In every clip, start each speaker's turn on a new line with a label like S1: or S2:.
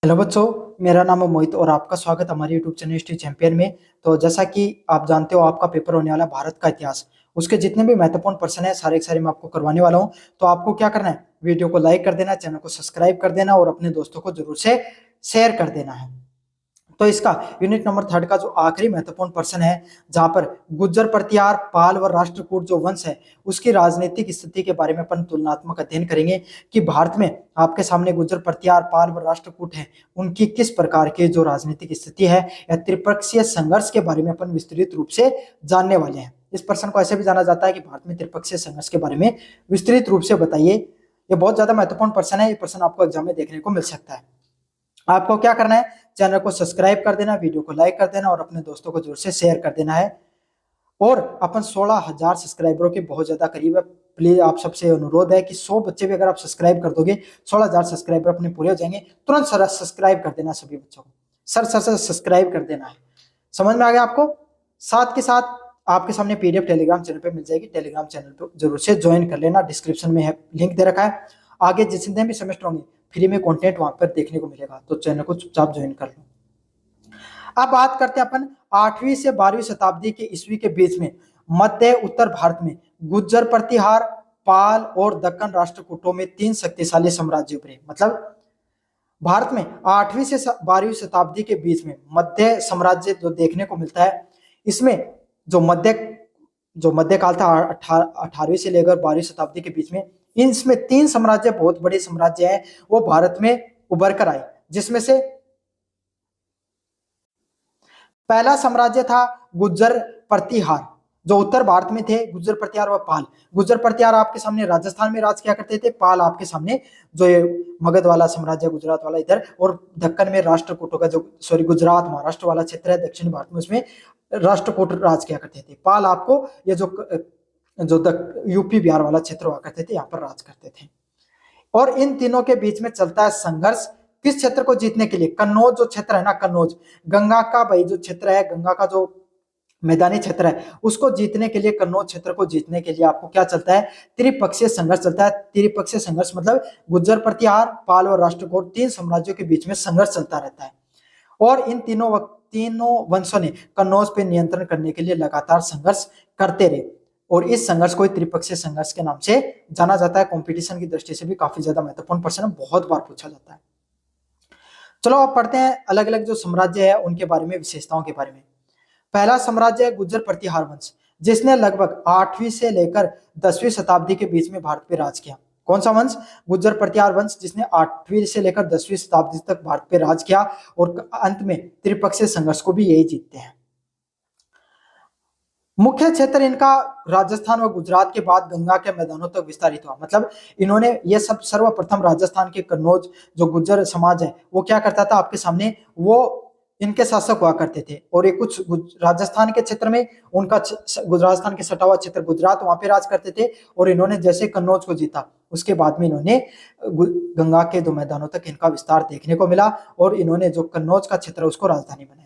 S1: Hello बच्चों, मेरा नाम है मोहित और आपका स्वागत हमारे यूट्यूब चैनल हिस्ट्री चैंपियन में। तो जैसा कि आप जानते हो, आपका पेपर होने वाला है भारत का इतिहास। उसके जितने भी महत्वपूर्ण प्रश्न है सारे के सारे मैं आपको करवाने वाला हूं। तो आपको क्या करना है, वीडियो को लाइक कर देना, चैनल को सब्सक्राइब कर देना और अपने दोस्तों को जरूर से शेयर कर देना है। तो इसका यूनिट नंबर 3 का जो आखिरी महत्वपूर्ण प्रश्न है, जहां पर गुज्जर प्रतिहार पाल व राष्ट्रकूट जो वंश है उसकी राजनीतिक स्थिति के बारे में अपन तुलनात्मक अध्ययन करेंगे कि भारत में आपके सामने गुज्जर प्रतिहार पाल व राष्ट्रकूट है, उनकी किस प्रकार की जो राजनीतिक स्थिति है या त्रिपक्षीय संघर्ष के बारे में अपन विस्तृत रूप से जानने वाले हैं। इस प्रश्न को ऐसे भी जाना जाता है कि भारत में त्रिपक्षीय संघर्ष के बारे में विस्तृत रूप से बताइए। ये बहुत ज्यादा महत्वपूर्ण प्रश्न है, ये प्रश्न आपको एग्जाम में देखने को मिल सकता है। आपको क्या करना है, चैनल को सब्सक्राइब कर देना, वीडियो को लाइक कर देना और अपने दोस्तों को जोर से शेयर कर देना है। और अपन 16,000 सब्सक्राइबरों के बहुत ज्यादा करीब है। प्लीज आप सबसे अनुरोध है कि 100 बच्चे भी अगर आप सब्सक्राइब कर दोगे, 16,000 सब्सक्राइबर अपने पूरे हो जाएंगे। तुरंत सर सब्सक्राइब कर देना सभी बच्चों को, सर सर से सब्सक्राइब कर देना है। समझ में आ गया आपको? साथ के साथ आपके सामने पीडीएफ टेलीग्राम चैनल पे मिल जाएगी, टेलीग्राम चैनल पे जरूर से ज्वाइन कर लेना। डिस्क्रिप्शन में है, लिंक दे रखा है। आगे जितने भी सेमेस्टर होंगे फ्री में कंटेंट वहां पर देखने को मिलेगा, तो चैनल को चुपचाप ज्वाइन कर लो। अब बात करते हैं अपन 8वीं से 12वीं शताब्दी के ईस्वी के बीच में मध्य उत्तर भारत में गुज्जर प्रतिहार, पाल और दक्कन राष्ट्रकूटों में 3 शक्तिशाली साम्राज्य उभरे। मतलब भारत में 8वीं से 12वीं शताब्दी के बीच में मध्य साम्राज्य जो देखने को मिलता है, इसमें जो मध्यकाल था 18वीं से लेकर 12वीं शताब्दी के बीच में, इसमें 3 साम्राज्य बहुत बड़े साम्राज्य हैं, वो भारत में उभर कर आए। जिसमें से पहला साम्राज्य था गुज्जर प्रतिहार, जो उत्तर भारत में थे। गुज्जर प्रतिहार व पाल। गुज्जर प्रतिहार आपके सामने राजस्थान में राज किया करते थे, पाल आपके सामने जो ये मगध वाला साम्राज्य, गुजरात वाला इधर, और दक्कन में राष्ट्रकूटों का जो गुजरात महाराष्ट्र वाला क्षेत्र है दक्षिण भारत में, उसमें राष्ट्रकूट राज किया करते थे। पाल आपको ये जो यूपी बिहार वाला क्षेत्र हुआ करते थे, यहाँ पर राज करते थे। और इन तीनों के बीच में चलता है संघर्ष किस क्षेत्र को जीतने के लिए। कन्नौज जो क्षेत्र है ना, कन्नौज गंगा का भाई जो क्षेत्र है, गंगा का जो मैदानी क्षेत्र है, उसको जीतने के लिए, कन्नौज क्षेत्र को जीतने के लिए आपको क्या चलता है, त्रिपक्षीय संघर्ष चलता है। त्रिपक्षीय संघर्ष मतलब गुज्जर प्रतिहार, पाल और राष्ट्रकूट, 3 साम्राज्यों के बीच में संघर्ष चलता रहता है। और इन तीनों वंशों ने कन्नौज पे नियंत्रण करने के लिए लगातार संघर्ष करते रहे, और इस संघर्ष को त्रिपक्षीय संघर्ष के नाम से जाना जाता है। कंपटीशन की दृष्टि से भी काफी ज्यादा महत्वपूर्ण प्रश्न बहुत बार पूछा जाता है। चलो अब पढ़ते हैं अलग अलग जो साम्राज्य है उनके बारे में, विशेषताओं के बारे में। पहला साम्राज्य है गुज्जर प्रतिहार वंश, जिसने लगभग 8वीं से लेकर 10वीं शताब्दी के बीच में भारत पे राज किया। कौन सा वंश? गुज्जर प्रतिहार वंश, जिसने 8वीं से लेकर 10वीं शताब्दी तक भारत पे राज किया, और अंत में त्रिपक्षीय संघर्ष को भी यही जीतते हैं। मुख्य क्षेत्र इनका राजस्थान व गुजरात के बाद गंगा के मैदानों तक विस्तारित हुआ। मतलब इन्होंने ये सब सर्वप्रथम राजस्थान के कन्नौज जो गुज्जर समाज है वो क्या करता था, आपके सामने वो इनके शासक हुआ करते थे। और ये कुछ राजस्थान के क्षेत्र में उनका राजस्थान के सटा हुआ क्षेत्र गुजरात, वहां पे राज करते थे। और इन्होंने जैसे कन्नौज को जीता, उसके बाद में इन्होंने गंगा के 2 मैदानों तक इनका विस्तार देखने को मिला, और इन्होंने जो कन्नौज का क्षेत्र है उसको राजधानी बनाया।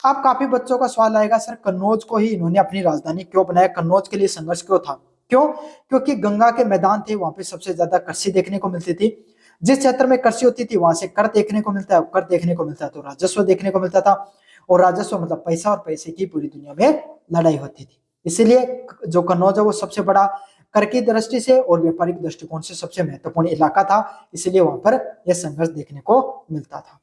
S1: अब काफी बच्चों का सवाल आएगा, सर कन्नौज को ही इन्होंने अपनी राजधानी क्यों बनाया, कन्नौज के लिए संघर्ष क्यों था? क्यों? क्योंकि गंगा के मैदान थे, वहां पे सबसे ज्यादा कृषि देखने को मिलती थी। जिस क्षेत्र में कृषि होती थी वहां से कर देखने को मिलता है, कर देखने को मिलता है तो राजस्व देखने को मिलता था, और राजस्व मतलब पैसा, और पैसे की पूरी दुनिया में लड़ाई होती थी। इसीलिए जो कन्नौज है वो सबसे बड़ा कर की दृष्टि से और व्यापारिक दृष्टिकोण से सबसे महत्वपूर्ण इलाका था, इसलिए वहां पर यह संघर्ष देखने को मिलता था।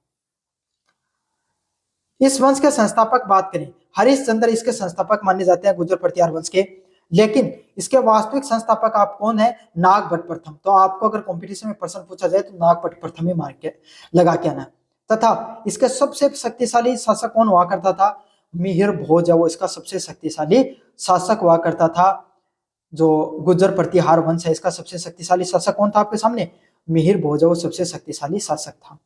S1: इस वंश के संस्थापक बात करें, हरिश्चंद्र इसके संस्थापक माने जाते हैं गुज्जर प्रतिहार वंश के। लेकिन इसके वास्तविक संस्थापक आप कौन है? नागभट्ट प्रथम। तो आपको अगर कंपटीशन में प्रश्न पूछा जाए तो नागभट्ट प्रथम ही मार के लगा के आना। तथा इसके सबसे शक्तिशाली शासक कौन हुआ करता था? मिहिर भोज है वो इसका सबसे शक्तिशाली शासक हुआ करता था। जो गुज्जर प्रतिहार वंश है इसका सबसे शक्तिशाली शासक कौन था आपके सामने? मिहिर भोज है वो सबसे शक्तिशाली शासक था।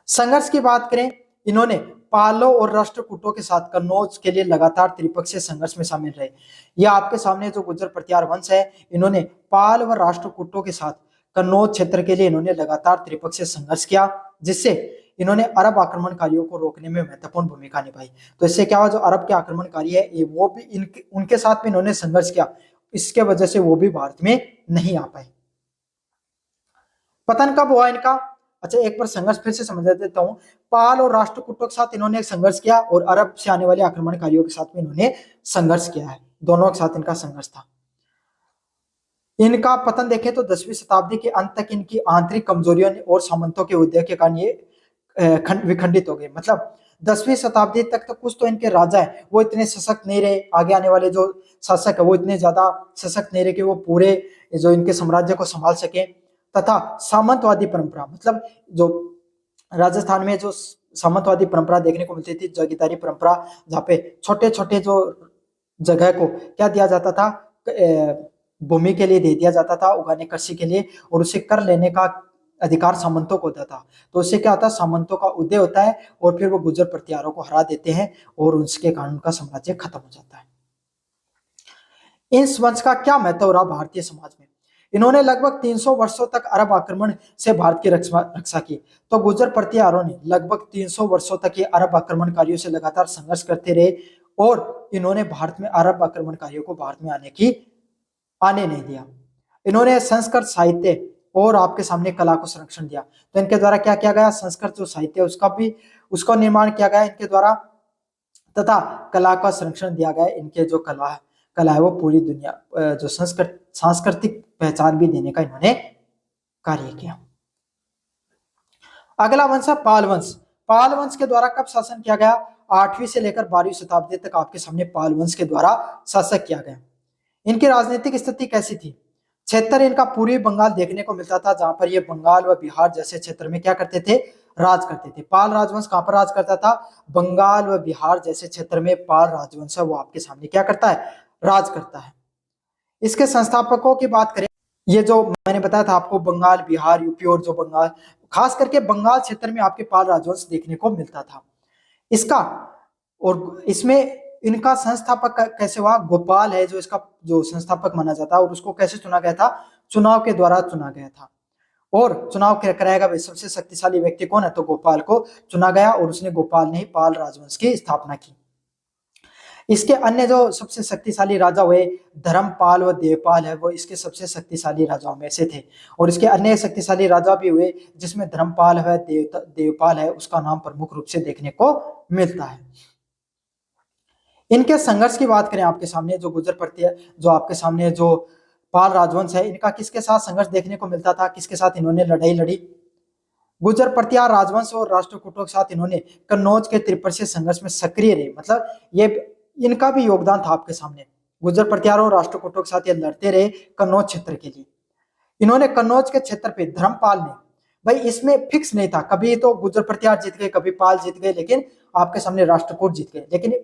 S1: संघर्ष की बात करें, इन्होंने पालों और राष्ट्रकूटों के साथ कन्नौज के लिए लगातार त्रिपक्षीय संघर्ष में शामिल रहे। यह आपके सामने जो गुज्जर प्रतिहार वंश है, इन्होंने पाल व राष्ट्रकूटों के साथ कन्नौज क्षेत्र के लिए इन्होंने लगातार त्रिपक्षीय संघर्ष किया, जिससे इन्होंने अरब आक्रमणकारियों को रोकने में महत्वपूर्ण भूमिका निभाई। तो इससे क्या हुआ, जो अरब के आक्रमणकारी है ये वो भी उनके साथ में इन्होंने संघर्ष किया, इसके वजह से वो भी भारत में नहीं आ पाए। पतन कब हुआ इनका? अच्छा, एक बार संघर्ष फिर से समझा देता हूँ। पाल और राष्ट्रकूटों के साथ इन्होंने संघर्ष किया और अरब से आने वाले आक्रमणकारियों के साथ में इन्होंने संघर्ष किया है। दोनों के साथ इनका संघर्ष था। इनका पतन देखें तो 10वीं शताब्दी के अंत तक इनकी आंतरिक कमजोरियों और सामंतों के उदय के कारण ये विखंडित हो गए। मतलब 10वीं शताब्दी तक तो कुछ तो इनके राजा है वो इतने सशक्त नहीं रहे, आगे आने वाले जो शासक है वो इतने ज्यादा सशक्त नहीं रहे कि वो पूरे जो इनके साम्राज्य को संभाल सके। तथा सामंतवादी परंपरा, मतलब जो राजस्थान में जो सामंतवादी परंपरा देखने को मिलती थी, जागीरदारी परंपरा, जहाँ पे छोटे छोटे जो जगह को क्या दिया जाता था, भूमि के लिए दे दिया जाता था, उगाने कृषि के लिए, और उसे कर लेने का अधिकार सामंतों को होता था। तो उससे क्या होता है, सामंतों का उदय होता है और फिर वो गुर्जर प्रतिहारों को हरा देते हैं और उसके कारण उनका साम्राज्य खत्म हो जाता है। इस वंश का क्या महत्व रहा भारतीय समाज में? इन्होंने लगभग 300 वर्षों तक अरब आक्रमण से भारत की रक्षा की। तो गुर्जर प्रतिहारों ने लगभग 300 वर्षों तक ये अरब आक्रमणकारियों से लगातार संघर्ष करते रहे और इन्होंने भारत में अरब आक्रमणकारियों को भारत में आने नहीं दिया। इन्होंने संस्कृत साहित्य और आपके सामने कला को संरक्षण दिया। तो इनके द्वारा क्या किया गया, संस्कृत जो साहित्य उसका निर्माण किया गया इनके द्वारा, तथा कला का संरक्षण दिया गया। इनके जो कला है वो पूरी दुनिया जो सांस्कृतिक पहचान भी देने का इन्होंने कार्य किया। अगला वंश है पाल वंश। पाल वंश के द्वारा कब शासन किया गया? 8वीं से लेकर 12वीं शताब्दी तक आपके सामने पाल वंश के द्वारा शासक किया गया। इनकी राजनीतिक स्थिति कैसी थी? क्षेत्र इनका पूर्वी बंगाल देखने को मिलता था, जहां पर ये बंगाल व बिहार जैसे क्षेत्र में क्या करते थे, राज करते थे। पाल राजवंश कहां पर राज करता था? बंगाल व बिहार जैसे क्षेत्र में पाल राजवंश है वो आपके सामने क्या करता है, राज करता है। इसके संस्थापकों की बात करें, ये जो मैंने बताया था आपको, बंगाल, बिहार, यूपी और जो बंगाल, खास करके बंगाल क्षेत्र में आपके पाल राजवंश देखने को मिलता था। इसका और इसमें इनका संस्थापक कैसे हुआ? गोपाल है जो इसका जो संस्थापक माना जाता है, और उसको कैसे चुना गया था? चुनाव के द्वारा चुना गया था। और चुनाव कराया गया सबसे शक्तिशाली व्यक्ति कौन है? तो गोपाल को चुना गया, और उसने गोपाल ने ही पाल राजवंश की स्थापना की। इसके अन्य जो सबसे शक्तिशाली राजा हुए, धर्मपाल व देवपाल है, वो इसके सबसे शक्तिशाली राजाओं में से थे। और इसके अन्य शक्तिशाली राजा भी हुए, जिसमें धर्मपाल है, देवपाल है, उसका नाम प्रमुख रूप से देखने को मिलता है। इनके संघर्ष की बात करें आपके सामने, जो गुर्जर प्रतिहार, जो आपके सामने जो पाल राजवंश है, इनका किसके साथ संघर्ष देखने को मिलता था, किसके साथ इन्होंने लड़ाई लड़ी? गुर्जर प्रतिहार राजवंश और राष्ट्रकूटों के साथ इन्होंने कन्नौज के त्रिपक्षीय संघर्ष में सक्रिय रहे। मतलब ये इनका भी योगदान था आपके सामने। गुर्जर प्रतिहार और राष्ट्रकूटों के साथ ये लड़ते रहे कन्नौज क्षेत्र के लिए। इन्होंने कन्नौज के क्षेत्र पे धर्मपाल ने, भाई इसमें फिक्स नहीं था, कभी तो गुर्जर प्रतिहार जीत गए, कभी पाल जीत गए, लेकिन आपके सामने राष्ट्रकूट जीत गए। लेकिन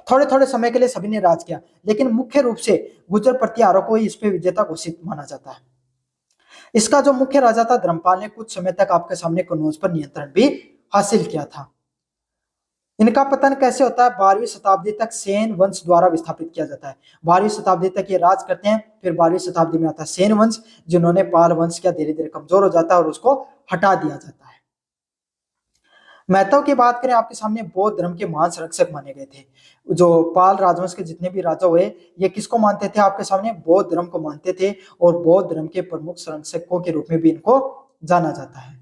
S1: थोड़े थोड़े समय के लिए सभी ने राज किया, लेकिन मुख्य रूप से गुर्जर प्रतिहारों को ही इस पे विजेता घोषित माना जाता है। इसका जो मुख्य राजा था धर्मपाल ने कुछ समय तक आपके सामने कन्नौज पर नियंत्रण भी हासिल किया था। इनका पतन कैसे होता है? 12वीं शताब्दी तक सेन वंश द्वारा विस्थापित किया जाता है। 12वीं शताब्दी तक ये राज करते हैं, फिर 12वीं शताब्दी में आता है सेन वंश, जिन्होंने पाल वंश का धीरे धीरे कमजोर हो जाता है और उसको हटा दिया जाता है। महत्व की बात करें आपके सामने, बौद्ध धर्म के महान संरक्षक माने गए थे। जो पाल राजवंश के जितने भी राजा हुए, ये किसको मानते थे? आपके सामने बौद्ध धर्म को मानते थे, और बौद्ध धर्म के प्रमुख संरक्षकों के रूप में भी इनको जाना जाता है।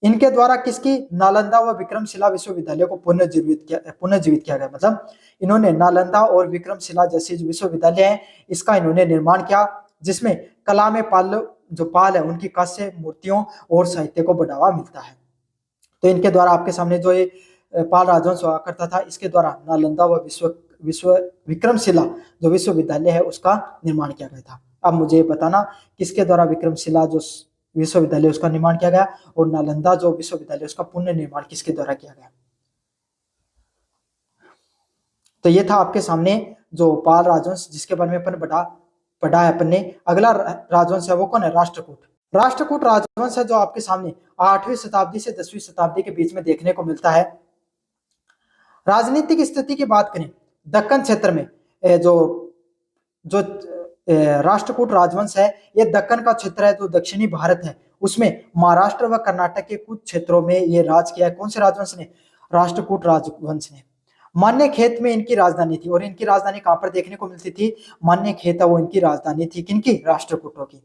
S1: इनके द्वारा किसकी? नालंदा व विक्रमशिला विश्वविद्यालय को पुनर्जीवित किया गया। मतलब इन्होंने नालंदा और विक्रमशिला जैसे जो विश्वविद्यालय है, इसका इन्होंने निर्माण किया, जिसमें कला में पाल है उनकी कांस्य मूर्तियों और साहित्य को बढ़ावा मिलता है। तो इनके द्वारा आपके सामने जो ये पाल राजवंश हुआ करता था, इसके द्वारा नालंदा व विश्व विक्रमशिला जो विश्वविद्यालय है उसका निर्माण किया गया था। अब मुझे बताना किसके द्वारा विक्रमशिला जो विश्वविद्यालय उसका निर्माण किया गया, और नालंदा जो विश्वविद्यालय उसका पुनः निर्माण किसके द्वारा किया गया? तो ये था आपके सामने जो पाल राजवंश, जिसके बारे में अपन पढ़ा है अपन ने। अगला राजवंश है वो कौन है? राष्ट्रकूट। राष्ट्रकूट राजवंश है जो आपके सामने 8वीं शताब्दी से 10वीं शताब्दी के बीच में देखने को मिलता है। राजनीतिक स्थिति की बात करें, दक्कन क्षेत्र में जो जो राष्ट्रकूट राजवंश है, ये दक्कन का क्षेत्र है जो दक्षिणी भारत है, उसमें महाराष्ट्र व कर्नाटक के कुछ क्षेत्रों में ये राज किया है। कौन से राजवंश ने? राष्ट्रकूट राजवंश ने। मान्य खेत में इनकी राजधानी थी, और इनकी राजधानी कहां पर देखने को मिलती थी? मान्य खेत है वो इनकी राजधानी थी, किनकी? राष्ट्रकूटों की।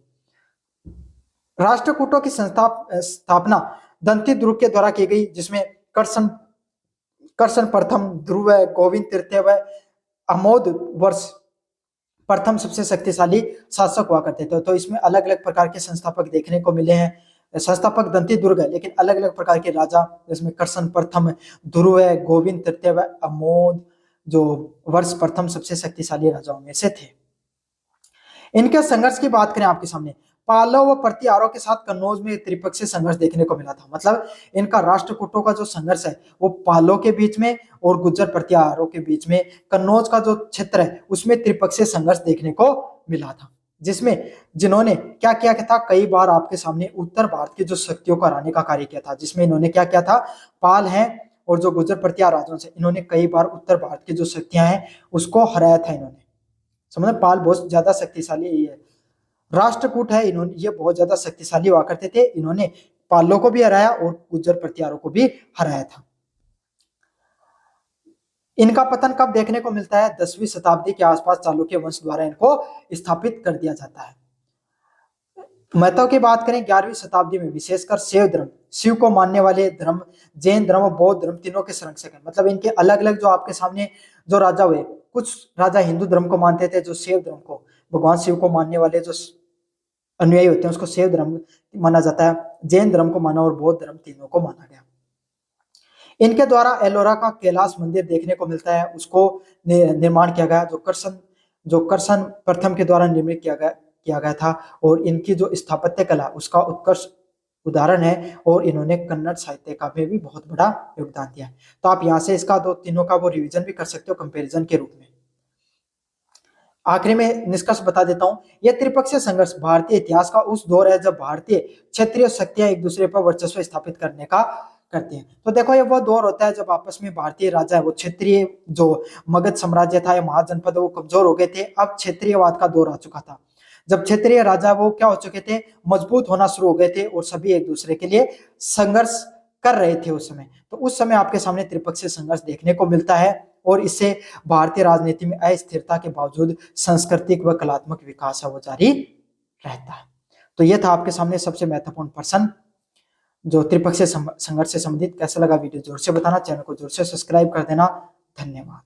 S1: राष्ट्रकूटों की स्थापना दंती ध्रुव के द्वारा की गई, जिसमें कर्सन कर्सन प्रथम, ध्रुव, गोविंद तृतीय व अमोद वर्ष प्रथम सबसे शक्तिशाली शासक हुआ करते थे। तो इसमें अलग अलग प्रकार के संस्थापक देखने को मिले हैं। संस्थापक दंती दुर्ग है, लेकिन अलग अलग प्रकार के राजा, जिसमें कर्सन प्रथम, ध्रुव, गोविंद तृतीय व अमोद जो वर्ष प्रथम सबसे शक्तिशाली राजाओं में से थे। इनके संघर्ष की बात करें आपके सामने, पालव व प्रतिहारों के साथ कन्नौज में त्रिपक्षीय संघर्ष देखने को मिला था। मतलब इनका राष्ट्रकूटों का जो संघर्ष है वो पालों के बीच में और गुज्जर प्रतिहारों के बीच में, कन्नौज का जो क्षेत्र है उसमें त्रिपक्षीय संघर्ष देखने को मिला था, जिसमें जिन्होंने क्या किया था, कई बार आपके सामने उत्तर भारत की जो शक्तियों को हराने का कार्य किया था, जिसमें इन्होंने क्या किया था, पाल है और जो गुज्जर प्रतिहार राजाओं से इन्होंने कई बार उत्तर भारत की जो शक्तियां हैं उसको हराया था इन्होंने। समझ, पाल बहुत ज्यादा शक्तिशाली है, राष्ट्रकूट है, इन्होंने ये बहुत ज्यादा शक्तिशाली हुआ करते थे, इन्होंने पालों को भी हराया और गुज्जर प्रतिहारों को भी हराया था। इनका पतन कब देखने को मिलता है, 10वीं शताब्दी के आसपास चालुक्य वंश द्वारा इनको स्थापित कर दिया जाता है। महत्व की बात करें 11वीं शताब्दी में विशेषकर शैव धर्म, शिव को मानने वाले धर्म, जैन धर्म और बौद्ध धर्म तीनों के संरक्षक हैं। मतलब इनके अलग अलग जो आपके सामने जो राजा हुए, कुछ राजा हिंदू धर्म को मानते थे, जो शैव धर्म को, भगवान शिव को मानने वाले जो अनुयायी होते हैं उसको शैव धर्म माना जाता है, जैन धर्म को माना और बौद्ध धर्म तीनों को माना गया। इनके द्वारा एलोरा का कैलाश मंदिर देखने को मिलता है, उसको निर्माण किया गया, जो कर्सन प्रथम के द्वारा निर्मित किया गया था, और इनकी जो स्थापत्य कला उसका उत्कृष्ट उदाहरण है, और इन्होंने कन्नड़ साहित्य का में भी बहुत बड़ा योगदान दिया है। तो आप यहाँ से इसका दो तीनों का वो रिवीजन भी कर सकते हो कंपैरिजन के रूप में। आखिरी में निष्कर्ष बता देता हूं, यह त्रिपक्षीय संघर्ष भारतीय इतिहास का उस दौर है जब भारतीय क्षेत्रीय शक्तियां एक दूसरे पर वर्चस्व स्थापित करने का करती हैं। तो देखो ये वो दौर होता है जब आपस में भारतीय राजा है वो क्षेत्रीय जो मगध साम्राज्य था या महाजनपद वो कमजोर हो गए थे, अब क्षेत्रीयवाद का दौर आ चुका था, जब क्षेत्रीय राजा वो क्या हो चुके थे, मजबूत होना शुरू हो गए थे और सभी एक दूसरे के लिए संघर्ष कर रहे थे उस समय। तो उस समय आपके सामने त्रिपक्षीय संघर्ष देखने को मिलता है, और इससे भारतीय राजनीति में अस्थिरता के बावजूद सांस्कृतिक व कलात्मक विकास है वो जारी रहता है। तो यह था आपके सामने सबसे महत्वपूर्ण प्रश्न जो त्रिपक्षीय संघर्ष से संबंधित। कैसा लगा वीडियो जोर से बताना, चैनल को जोर से सब्सक्राइब कर देना। धन्यवाद।